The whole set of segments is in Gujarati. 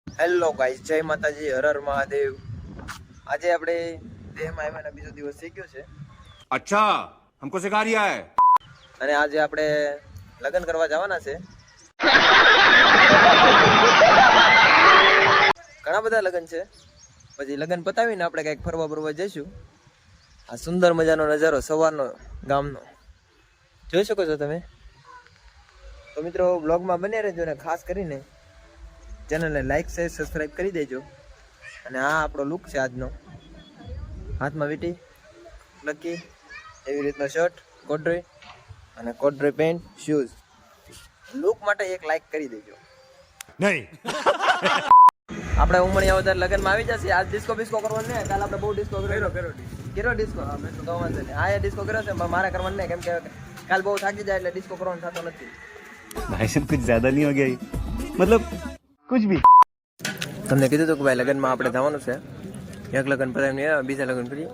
હેલો ગાઈસ, જય માતાજી, હર હર મહાદેવ। આજે આપણે દેહમાં આવ્યાના બીજો દિવસ થઈ ગયો છે। अच्छा, हमको सिखा रिया है। અને આજે આપણે લગ્ન કરવા જવાના છે। ઘણા બધા લગ્ન છે, પછી લગ્ન પતાવીને આપણે કંઈક ફરવા જઈશું। આ સુંદર મજાનો નજારો સવારનો ગામનો જોઈ શકો છો તમે। તો મિત્રો બ્લોગમાં બને રહેજો ને ખાસ કરીને ચેનલને લાઈક શેર સબસ્ક્રાઇબ કરી દેજો। અને આ આપણો લુક છે આજનો, હાથમાં વીટી લકી એવી રીતનો શર્ટ કોડ્રી અને કોડ્રી પેન્ટ શૂઝ। લુક માટે એક લાઈક કરી દેજો। नहीं આપણે ઉમણિયા વધારે લગનમાં આવી જશે। આજ ડિસ્કો બિસ્કો કરવાનું નહીં, કાલ આપણે બહુ ડિસ્કો કર્યો ડિસ્કો તો વાંધો નહીં। આ ડિસ્કો કર્યો છે પણ મારે કરવાનું નહીં, કેમ કે કાલ બહુ થાકી જાય એટલે ડિસ્કો કરવાનું થતો નથી। भाई साहब कुछ ज्यादा नहीं हो गया ये? मतलब कुछ भी। તમને કીધું હતું કે ભાઈ લગ્નમાં આપણે જવાનું છે। એક લગ્ન પતાવીને બીજા લગ્ન કરીએ।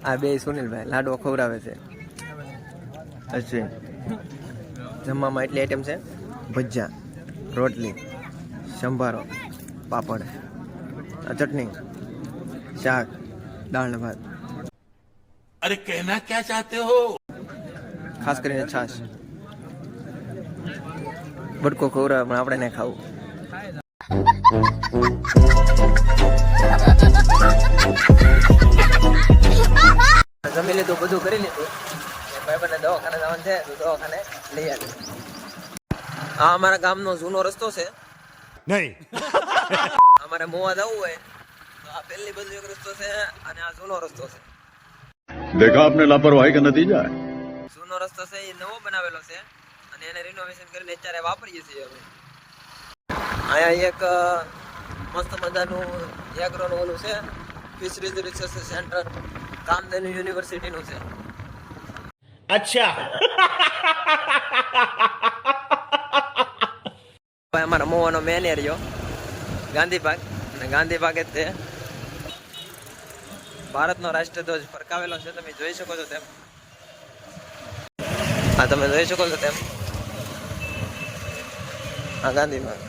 આ બે સુનિલભાઈ લાડવો ખવડાવે છે। અશ્વિન જમવામાં એટલી આઈટમ છે: ભજીયા, રોટલી, સંભારો, પાપડ, ચટણી, શાક, દાળ ને ભાત। अरे कहना क्या चाहते हो? ખાસ કરીને છાશ। બટકો ખવડાવે પણ આપણે નહીં ખાવું। જમી લીધું, બધું કરી લીધું। ભાઈબંધને દવાખાને જવાનું છે તો દવાખાને લઈ આવી। આ અમારા ગામનો જૂનો રસ્તો છે। नहीं અમારે મોવા જવું હોય તો આ પહેલી બાજુ એક રસ્તો છે અને આ જૂનો રસ્તો છે। देखा आपने लापरवाही का नतीजा है। જૂનો રસ્તો છે એ નવો બનાવેલો છે અને એને રિનોવેશન કરીને અત્યારે વાપરીએ છીએ હવે। અહીંયા એક મસ્ત મજાનું એગ્રોનું ઓલું છે, ફિશરીઝ રિસર્ચ સેન્ટર, કામધેનુ યુનિવર્સિટીનું છે। अच्छा અમારા મોવાનો મેન એરિયો ગાંધીબાગ, અને ગાંધીબાગ જ તે ભારતનો રાષ્ટ્રધ્વજ ફરકાવેલો છે। તમે જોઈ શકો છો તેમ, આ તમે જોઈ શકો છો તેમ, આ ગાંધીબાગ।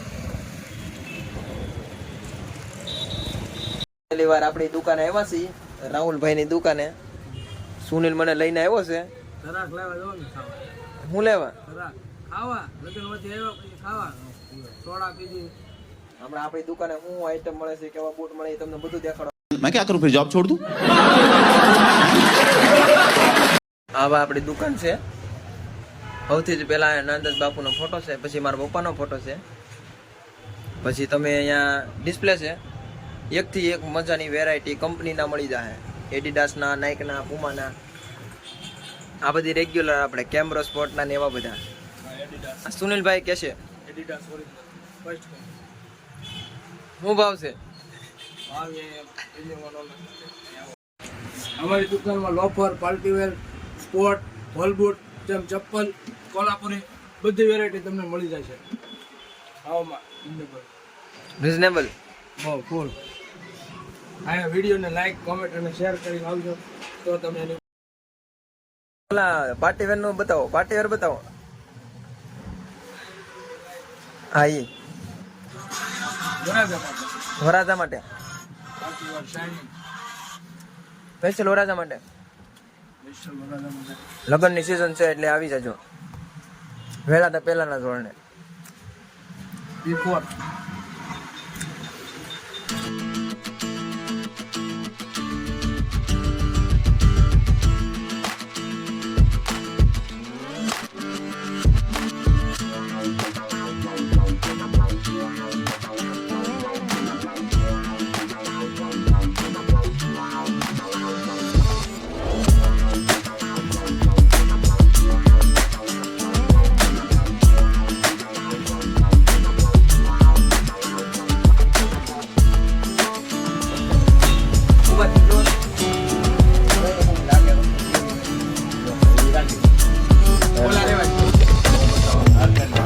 પહેલી વાર આપણી દુકાને આવ્યા છીએ, રાહુલભાઈની દુકાને। સુનિલ મને લઈને આવ્યો છે। હું લેવા હમણાં આપણી દુકાને શું આઈટમ મળે છે, કેવા બૂટ મળે છે, તમને બધું દેખાડો। मैं क्या करूं फिर, जॉब छोड़ दूं? આવા આપણી દુકાન છે। સૌથી જ પહેલા નાનદાસ બાપુનો ફોટો છે, પછી મારા પપ્પાનો ફોટો છે, પછી તમે અહીંયા ડિસ્પ્લે છે। એકથી એક મજાની વેરાયટી કંપનીના મળી જાય। એડિડાસના, નાઇકના, પુમાના, આ બધી રેગ્યુલર આપણે કેમરો સ્પોર્ટના ને એવા બધા। આ સુનિલભાઈ કે છે શું ભાવ છે? અમારી દુકાનમાં લોફર, પાર્ટીવેર, સ્પોર્ટ, હોલબૂટ, જેમ ચપ્પલ, કોલ્હાપુરી બધી વેરાયટી તમને મળી જશે ભાવમાં રિઝનેબલ। બહુ ફૂલ। આ વિડીયોને લાઈક, કોમેન્ટ અને શેર કરીને આવજો તો તમે એની ઓલા પાર્ટીવેર નું બતાવો, પાર્ટીવેર બતાવો। હા ઈ વરાજા માટે પાર્ટીવેર શાઇનિંગ સ્પેશિયલ વરાજા માટે। સ્પેશિયલ વરાજા માટે લગ્નની સિઝન છે એટલે આવી જજો વહેલા તો પહેલાના ધોરણે। બિફોર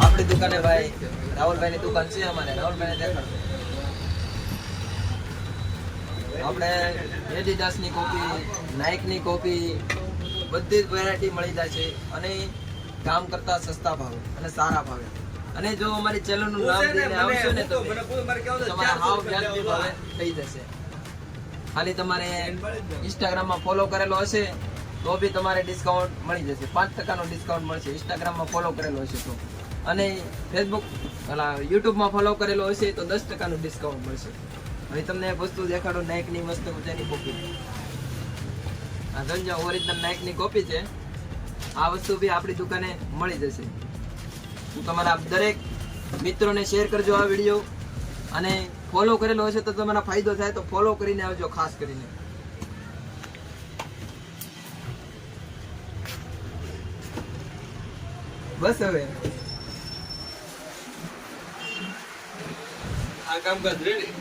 આપણી દુકાને ભાઈ રાહુલભાઈની દુકાન છે અમારે। રાહુલભાઈને દેખાડો। આપણે એડિડાસની કોપી, નાઇકની કોપી બધી જ વેરાયટી મળી જાય છે અને કામ કરતા સસ્તા ભાવે અને સારા ભાવે। અને જો અમારી ચેનલ નું નામ દઈને આવશો ને તો તમારા હાવ વ્યાજબી ભાવે થઈ જશે. ખાલી તમારે ઇન્સ્ટાગ્રામ માં ફોલો કરેલો હશે તો બી તમારે ડિસ્કાઉન્ટ મળી જશે. 5% નો ડિસ્કાઉન્ટ મળશે ઇન્સ્ટાગ્રામ માં ફોલો કરેલો હશે તો. અને ફેસબુક યુટ્યુબ માં ફોલો કરેલો હશે તો 10% નું ડિસ્કાઉન્ટ મળશે. હવે તમને એક વસ્તુ દેખાડો, નાઇક ની મસ્ત મજાની કોપી. આ જો ઓરિજિનલ નાઇક ની કોપી છે. આ વસ્તુ બી આપણી દુકાને મળી જશે. હું તમારા દરેક મિત્રોને શેર કરજો આ વિડીયો, અને ફોલો કરેલો હશે તો તમારા ફાયદો થાય તો ફોલો કરીને આવજો ખાસ કરીને. બસ હવે આ કામકાજ રેડી.